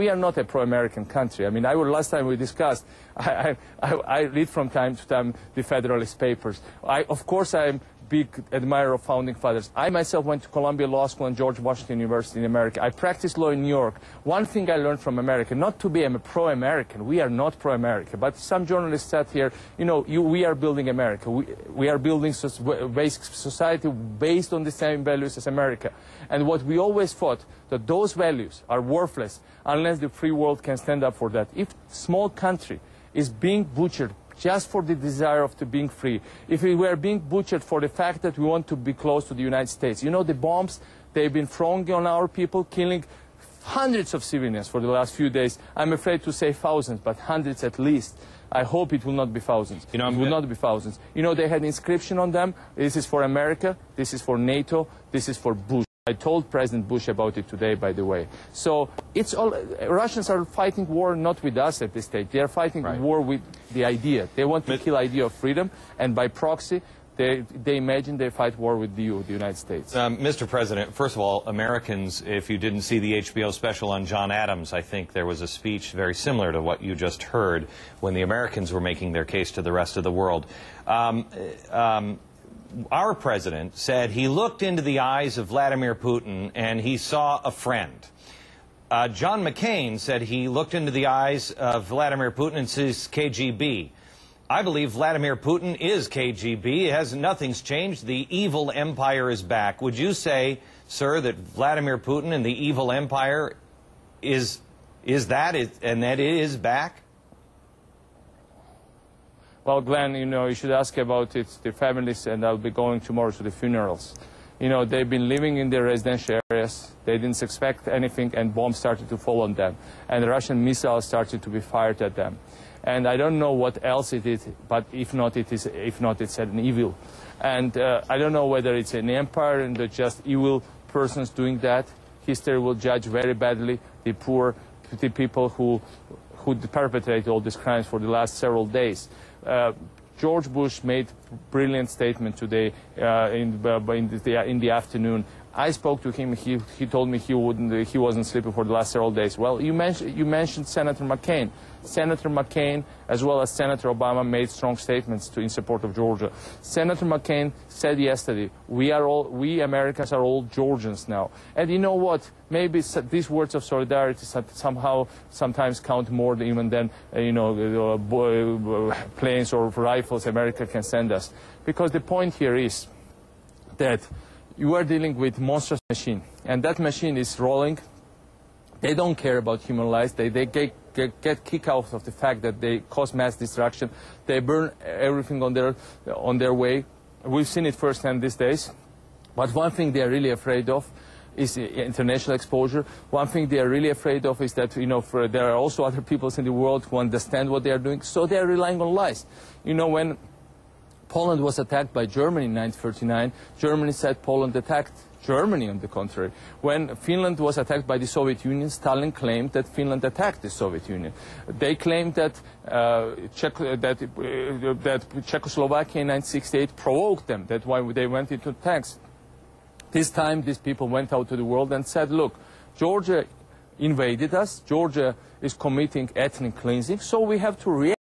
We are not a pro-American country. I mean, last time we discussed, I read from time to time the Federalist Papers. Of course, I'm big admirer of founding fathers. I myself went to Columbia Law School and George Washington University in America. I practiced law in New York. One thing I learned from America, not to be a pro-American. We are not pro-America. But some journalists said here, we are building America. We are building society based on the same values as America. And what we always thought, that those values are worthless unless the free world can stand up for that. If a small country is being butchered just for the desire of being free, if we were being butchered for the fact that we want to be close to the United States, the bombs they've been throwing on our people, killing hundreds of civilians for the last few days. I'm afraid to say thousands, but hundreds at least. I hope it will not be thousands. It will not be thousands. They had inscription on them. This is for America. This is for NATO. This is for Bush. I told President Bush about it today, by the way. So it's all, Russians are fighting war not with us at this stage. They are fighting war with the idea. They want to kill the idea of freedom, and by proxy, they imagine they fight war with the United States. Mr. President, first of all, Americans, if you didn't see the HBO special on John Adams, I think there was a speech very similar to what you just heard when the Americans were making their case to the rest of the world. Our president said he looked into the eyes of Vladimir Putin and he saw a friend. John McCain said he looked into the eyes of Vladimir Putin and sees KGB. I believe Vladimir Putin is KGB. Nothing's changed. The evil empire is back. Would you say, sir, that Vladimir Putin and the evil empire is that it is back? Well, Glenn, you should ask about it, the families, and I'll be going tomorrow to the funerals. They've been living in their residential areas. They didn't expect anything, and bombs started to fall on them. And the Russian missiles started to be fired at them. And I don't know what else it is, but if not, it's an evil. And I don't know whether it's an empire and they're just evil persons doing that. History will judge very badly the poor, the people who perpetrate all these crimes for the last several days. George Bush made a brilliant statement today in the afternoon. I spoke to him. He told me he wasn't sleeping for the last several days. Well, you mentioned Senator McCain. Senator McCain, as well as Senator Obama, made strong statements in support of Georgia. Senator McCain said yesterday, we Americans are all Georgians now. And you know what? Maybe these words of solidarity sometimes count more even than planes or rifles America can send us. Because the point here is that you are dealing with a monstrous machine, and that machine is rolling. They don't care about human lives. They get kicked out of the fact that they cause mass destruction. They burn everything on their way. We've seen it firsthand these days. But one thing they are really afraid of is international exposure. One thing they are really afraid of is that there are also other peoples in the world who understand what they are doing, so they are relying on lies. When Poland was attacked by Germany in 1939, Germany said Poland attacked Germany, on the contrary. When Finland was attacked by the Soviet Union, Stalin claimed that Finland attacked the Soviet Union. They claimed that Czechoslovakia in 1968 provoked them. That's why they went into tanks. This time, these people went out to the world and said, look, Georgia invaded us. Georgia is committing ethnic cleansing, so we have to react.